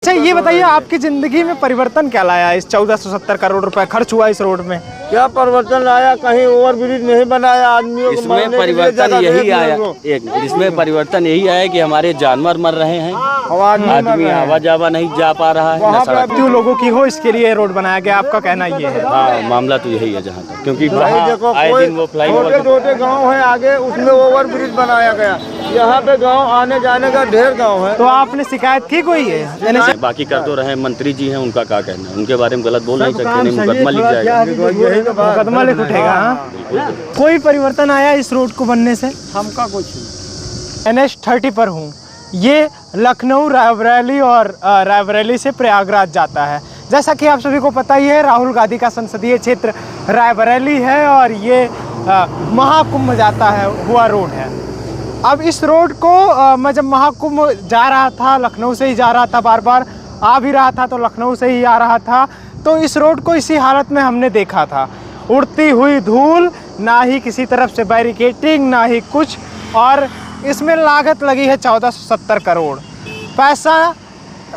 अच्छा ये बताइए, आपकी जिंदगी में परिवर्तन क्या लाया इस 1470 करोड़ रुपए खर्च हुआ इस रोड में? क्या परिवर्तन लाया? कहीं ओवर ब्रिज नहीं बनाया आदमियों को। इसमें परिवर्तन यही आया, इसमें परिवर्तन यही आया कि हमारे जानवर मर रहे हैं, आदमी आवा जावा नहीं जा पा रहा है। लोगों की हो इसके लिए रोड बनाया गया, आपका कहना ये है? हाँ, मामला तो यही है जहाँ तक, क्योंकि देखो छोटे गाँव है आगे, उसमें ओवर ब्रिज बनाया गया। यहाँ पे गाँव आने जाने का ढेर गाँव है। तो आपने शिकायत की कोई है? बाकी कर तो रहे, मंत्री जी हैं, उनका क्या कहना है? उनके बारे में गलत बोल नहीं सकते, नहीं मुकदमा लिख जाएगा, मुकदमा लिख उठेगा। हाँ, कोई परिवर्तन आया इस रोड को बनने से? हमका कुछ नहीं। NH-30 पर हूँ। ये लखनऊ, रायबरेली और रायबरेली से प्रयागराज जाता है। जैसा कि आप सभी को पता ही है, राहुल गांधी का संसदीय क्षेत्र रायबरेली है और ये महाकुंभ जाता है हुआ रोड है। अब इस रोड को मैं जब महाकुंभ जा रहा था, लखनऊ से ही जा रहा था, बार बार आ भी रहा था तो लखनऊ से ही आ रहा था, तो इस रोड को इसी हालत में हमने देखा था। उड़ती हुई धूल, ना ही किसी तरफ से बैरिकेटिंग, ना ही कुछ, और इसमें लागत लगी है 1470 करोड़। पैसा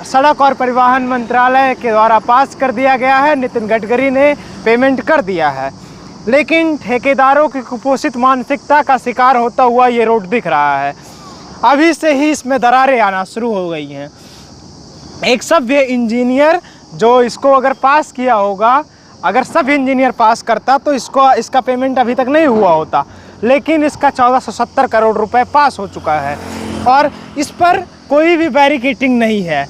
सड़क और परिवहन मंत्रालय के द्वारा पास कर दिया गया है, नितिन गडकरी ने पेमेंट कर दिया है, लेकिन ठेकेदारों की कुपोषित मानसिकता का शिकार होता हुआ ये रोड दिख रहा है। अभी से ही इसमें दरारें आना शुरू हो गई हैं। एक सभ्य इंजीनियर जो इसको अगर पास किया होगा, अगर सब इंजीनियर पास करता तो इसका पेमेंट अभी तक नहीं हुआ होता, लेकिन इसका 1470 करोड़ रुपए पास हो चुका है और इस पर कोई भी बैरिकेटिंग नहीं है।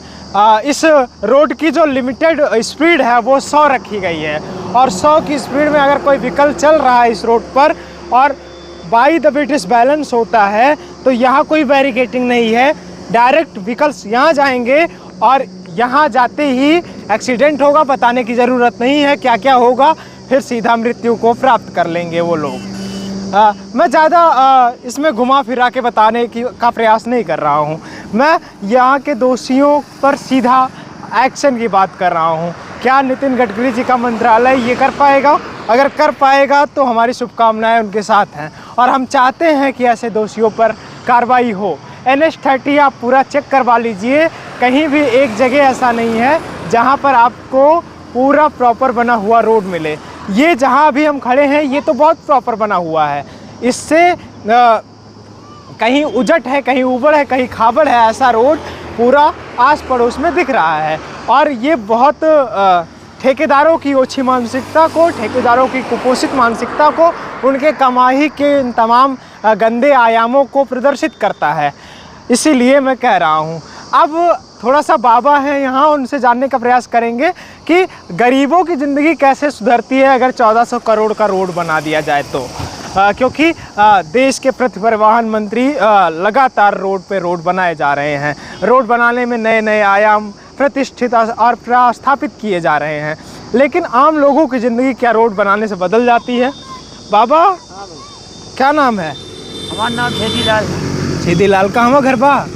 इस रोड की जो लिमिटेड स्पीड है वो 100 रखी गई है और 100 की स्पीड में अगर कोई व्हीकल चल रहा है इस रोड पर और बाई द बिट बैलेंस होता है तो यहाँ कोई बैरिकेटिंग नहीं है। डायरेक्ट व्हीकल्स यहाँ जाएंगे और यहाँ जाते ही एक्सीडेंट होगा, बताने की ज़रूरत नहीं है क्या क्या होगा, फिर सीधा मृत्यु को प्राप्त कर लेंगे वो लोग। मैं ज़्यादा इसमें घुमा फिरा के बताने का प्रयास नहीं कर रहा हूँ। मैं यहाँ के दोषियों पर सीधा एक्शन की बात कर रहा हूँ। क्या नितिन गडकरी जी का मंत्रालय ये कर पाएगा? अगर कर पाएगा तो हमारी शुभकामनाएं उनके साथ हैं और हम चाहते हैं कि ऐसे दोषियों पर कार्रवाई हो। NH-30 आप पूरा चेक करवा लीजिए, कहीं भी एक जगह ऐसा नहीं है जहाँ पर आपको पूरा प्रॉपर बना हुआ रोड मिले। ये जहाँ अभी हम खड़े हैं ये तो बहुत प्रॉपर बना हुआ है, इससे कहीं उजट है, कहीं उबड़ है, कहीं खाबड़ है, ऐसा रोड पूरा आस पड़ोस में दिख रहा है। और ये बहुत ठेकेदारों की ओछी मानसिकता को, ठेकेदारों की कुपोषित मानसिकता को, उनके कमाई के इन तमाम गंदे आयामों को प्रदर्शित करता है। इसीलिए मैं कह रहा हूँ, अब थोड़ा सा बाबा है यहाँ, उनसे जानने का प्रयास करेंगे कि गरीबों की ज़िंदगी कैसे सुधरती है अगर 1400 करोड़ का रोड बना दिया जाए तो। क्योंकि देश के पथ परिवहन मंत्री लगातार रोड पे रोड बनाए जा रहे हैं, रोड बनाने में नए नए आयाम प्रतिष्ठित और प्रस्थापित किए जा रहे हैं, लेकिन आम लोगों की ज़िंदगी क्या रोड बनाने से बदल जाती है? बाबा क्या नाम है? हमारा नाम छेदीलाल। छेदीलाल, कहाँ घर बा?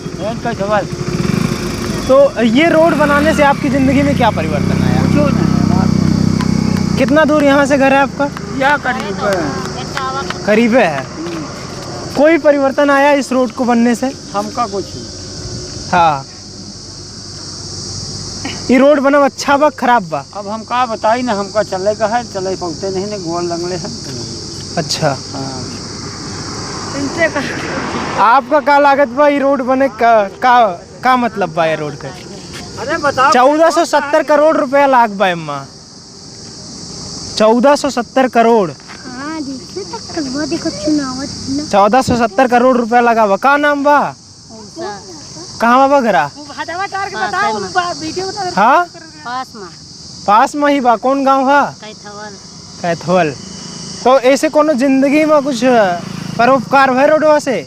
सवाल। तो ये रोड बनाने से आपकी ज़िंदगी में क्या परिवर्तन आया? क्यों नहीं? कितना दूर यहाँ से घर है आपका? या करीब है। कोई परिवर्तन आया इस रोड को बनने से? हमका कुछ नहीं। हाँ, ये रोड बना अच्छा बा खराब बा? अब हम का बताई ना, हमका चले का है, चले पहुँचते नहीं ने गोल लंगले हैं। अच्छा, हाँ। आपका क्या लागत बा ये रोड बने का मतलब बा ये रोड का? अरे बताओ। 1470 करोड़ रुपया लाग बा अम्मा, 1470 करोड़। 1470 करोड़ रुपया लगा बा। का नाम बा? कहाँ बा घरा? हाँ, पास में ही बा। कौन गाँव है? कैथवल। तो ऐसे कोनो जिंदगी में कुछ परोपकार है रोडवा से?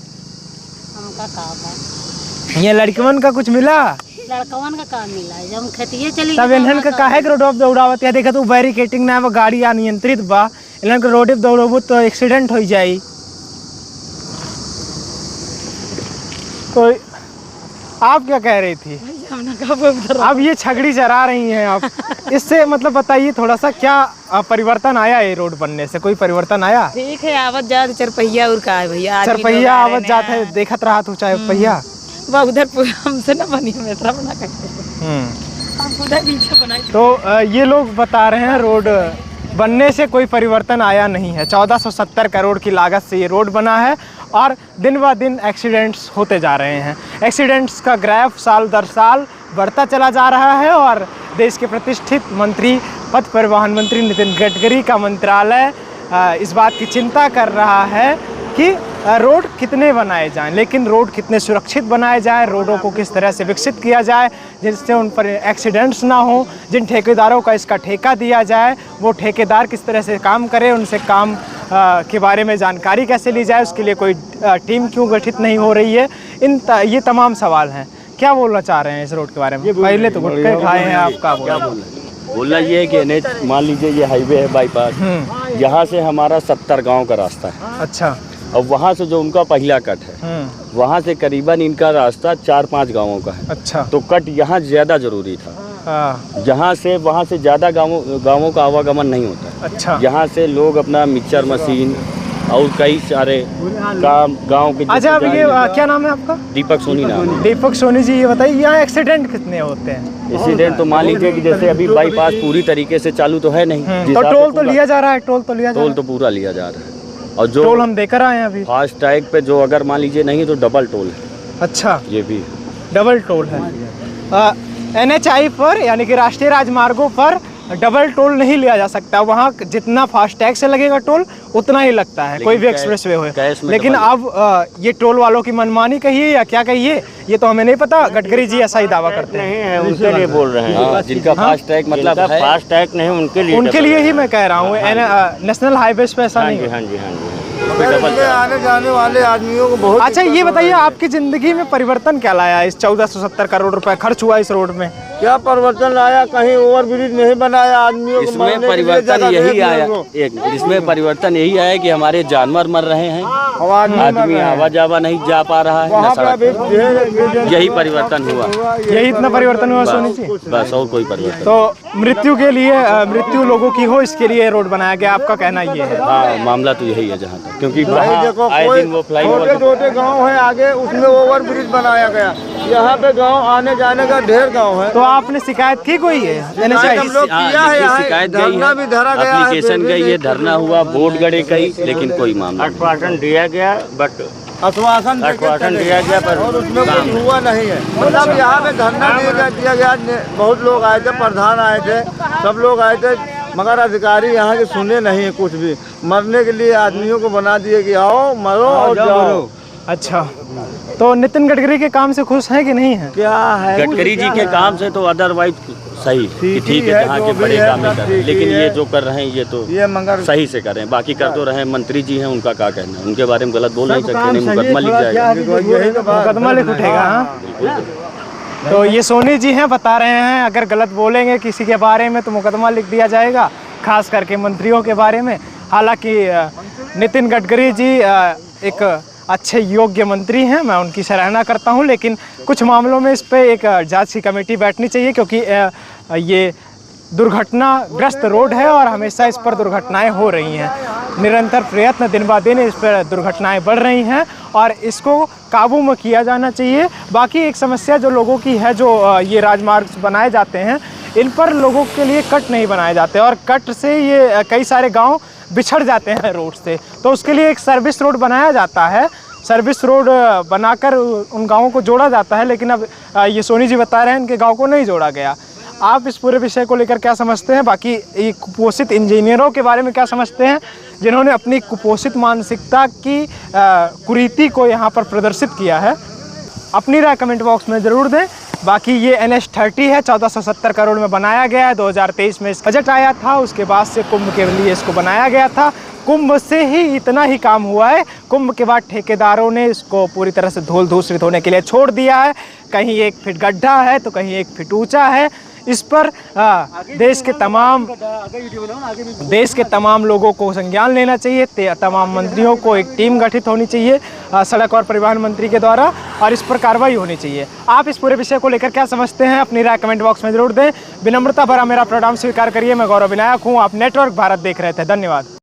ये लड़कवन का कुछ मिला? लड़कवन का काम मिला है, जब खेतिए चली तब इन्हन का काहे के रोड दौड़ावत है? देखा तू बैरिकेटिंग ना बा, गाड़ी अनियंत्रित बा, इन्हन के रोड दौड़बू तो एक्सीडेंट हो जाई। तो आप क्या कह रही थी? अब ये छगड़ी चरा रही हैं आप, इससे मतलब बताइए थोड़ा सा क्या परिवर्तन आया ये रोड बनने से? कोई परिवर्तन आया? ठीक है, आवत जात चरपहिया और का है भैया, चरपहिया आवत जात है, देखत रहा तू चाहे पहिया उधर हमसे ना बनी, हम इतना बना करते। तो ये लोग बता रहे हैं रोड बनने से कोई परिवर्तन आया नहीं है। 1470 करोड़ की लागत से ये रोड बना है और दिन ब दिन एक्सीडेंट्स होते जा रहे हैं। एक्सीडेंट्स का ग्राफ साल दर साल बढ़ता चला जा रहा है और देश के प्रतिष्ठित मंत्री, पथ परिवहन मंत्री नितिन गडकरी का मंत्रालय इस बात की चिंता कर रहा है कि रोड कितने बनाए जाएं, लेकिन रोड कितने सुरक्षित बनाए जाएं, रोडों को किस तरह से विकसित किया जाए जिससे उन पर एक्सीडेंट्स ना हो। जिन ठेकेदारों का इसका ठेका दिया जाए वो ठेकेदार किस तरह से काम करे, उनसे काम के बारे में जानकारी कैसे ली जाए, उसके लिए कोई टीम क्यों गठित नहीं हो रही है। ये तमाम सवाल हैं। क्या बोलना चाह रहे हैं इस रोड के बारे में? पहले तो गुटखे खाए हैं, आपका बोलना ये है कि एनएच, मान लीजिए ये हाईवे है बाईपास, यहाँ से हमारा 70 गांव का रास्ता है। अच्छा। और वहाँ से जो उनका पहला कट है, वहाँ से करीबन इनका रास्ता 4-5 गांवों का है। अच्छा। तो कट यहाँ ज़्यादा ज़रूरी था। जहाँ से वहाँ से ज़्यादा गांवों का आवागमन नहीं होता। अच्छा। यहाँ से लोग अपना मिक्सचर मशीन और कई सारे काम गांव के। अच्छा, अब ये क्या नाम है आपका? दीपक सोनी नाम है। दीपक सोनी जी, ये बताइए यहाँ एक्सीडेंट कितने होते हैं? एक्सीडेंट तो मान लीजिए कि जैसे अभी बाईपास पूरी तरीके से चालू तो है नहीं, तो टोल तो लिया जा रहा है, टोल तो पूरा लिया जा रहा है। और जो टोल हम देकर आए हैं अभी फास्ट टैग पे जो अगर मान लीजिए नहीं तो डबल टोल है। अच्छा, ये भी डबल टोल है। NHI पर यानी कि राष्ट्रीय राजमार्गों पर डबल टोल नहीं लिया जा सकता। वहाँ जितना फास्टैग से लगेगा टोल उतना ही लगता है, कोई भी एक्सप्रेसवे हो। लेकिन अब ये टोल वालों की मनमानी कहिए या क्या कहिए, ये तो हमें नहीं पता। गडकरी जी ऐसा ही दावा करते हैं। उनके लिए बोल रहे हैं जिनका फास्टैग मतलब फास्टैग नहीं, उनके लिए ही मैं कह रहा हूँ। नेशनल हाईवे पे ऐसा नहीं है। हाँ जी, हाँ जी। आने जाने वाले आदमियों को बहुत। अच्छा, ये बताइए आपकी जिंदगी में परिवर्तन क्या लाया इस 1470 करोड़ रुपए खर्च हुआ इस रोड में? क्या परिवर्तन लाया? कहीं ओवरब्रिज नहीं बनाया आदमियों को। इसमें परिवर्तन यही आया, इसमें परिवर्तन यही आया कि हमारे जानवर मर रहे हैं, आदमी आवा जावा नहीं जा पा रहा है। यही परिवर्तन हुआ, यही इतना परिवर्तन हुआ सोनी जी, बस और कोई परिवर्तन। तो मृत्यु के लिए, मृत्यु लोगों की हो इसके लिए रोड बनाया गया, आपका कहना ये है? हाँ, मामला तो यही है जहाँ तक, क्योंकि छोटे गाँव है आगे, उसमें ओवरब्रिज बनाया गया। यहाँ पे गांव आने जाने का ढेर गांव है। तो आपने शिकायत की कोई है? हम लोग किया है, शिकायत धरना भी धरा गया, एप्लीकेशन गई है, धरना हुआ, बोर्ड गड़े गई, लेकिन कोई मामला आश्वासन दिया गया, बट आश्वासन दिया गया पर उसमें कुछ हुआ नहीं है। मतलब यहाँ पे धरना दिया गया, बहुत लोग आए थे, प्रधान आए थे, सब लोग आए थे, मगर अधिकारी यहाँ के सुने नहीं है कुछ भी। मरने के लिए आदमियों को बना दिए कि आओ मरो और जाओ। अच्छा, तो नितिन गडकरी के काम से खुश हैं कि नहीं है? क्या है गडकरी जी के काम से तो अदरवाइज सही, ठीक है, जहाँ के बड़े काम कर रहे हैं, लेकिन ये जो कर रहे हैं ये तो सही से कर रहे हैं। बाकी कर तो रहे हैं, मंत्री जी हैं, उनका क्या कहना है, उनके बारे में गलत बोल नहीं सकते, नहीं मुकदमा लिख जाएगा, मुकदमा लिख उठेगा। तो ये सोनी जी हैं, बता रहे हैं अगर गलत बोलेंगे किसी के बारे में तो मुकदमा लिख दिया जाएगा, खास करके मंत्रियों के बारे में। हालांकि नितिन गडकरी जी एक अच्छे योग्य मंत्री हैं, मैं उनकी सराहना करता हूं, लेकिन कुछ मामलों में इस पे एक जांच की कमेटी बैठनी चाहिए, क्योंकि ये दुर्घटनाग्रस्त रोड है और हमेशा इस पर दुर्घटनाएं हो रही हैं। निरंतर प्रयत्न दिन ब दिन इस पर दुर्घटनाएं बढ़ रही हैं और इसको काबू में किया जाना चाहिए। बाकी एक समस्या जो लोगों की है, जो ये राजमार्ग बनाए जाते हैं इन पर लोगों के लिए कट नहीं बनाए जाते और कट से ये कई सारे गांव बिछड़ जाते हैं रोड से, तो उसके लिए एक सर्विस रोड बनाया जाता है। सर्विस रोड बनाकर उन गाँवों को जोड़ा जाता है, लेकिन अब ये सोनी जी बता रहे हैं इनके गाँव को नहीं जोड़ा गया। आप इस पूरे विषय को लेकर क्या समझते हैं? बाकी ये कुपोषित इंजीनियरों के बारे में क्या समझते हैं, जिन्होंने अपनी कुपोषित मानसिकता की कुरीति को यहाँ पर प्रदर्शित किया है? अपनी राय कमेंट बॉक्स में ज़रूर दें। बाकी ये NH30 है, 1470 करोड़ में बनाया गया है। 2023 में इसका बजट आया था, उसके बाद से कुंभ के लिए इसको बनाया गया था। कुंभ से ही इतना ही काम हुआ है, कुंभ के बाद ठेकेदारों ने इसको पूरी तरह से धूल धूसरित होने के लिए छोड़ दिया है। कहीं 1 फीट गड्ढा है तो कहीं 1 फीट ऊंचा है। इस पर देश के तमाम लोगों को संज्ञान लेना चाहिए, तमाम मंत्रियों को एक टीम गठित होनी चाहिए सड़क और परिवहन मंत्री के द्वारा, और इस पर कार्रवाई होनी चाहिए। आप इस पूरे विषय को लेकर क्या समझते हैं? अपनी राय कमेंट बॉक्स में जरूर दें। विनम्रता भरा मेरा प्रोग्राम स्वीकार करिए। मैं गौरव विनायक हूँ, आप नेटवर्क भारत देख रहे थे। धन्यवाद।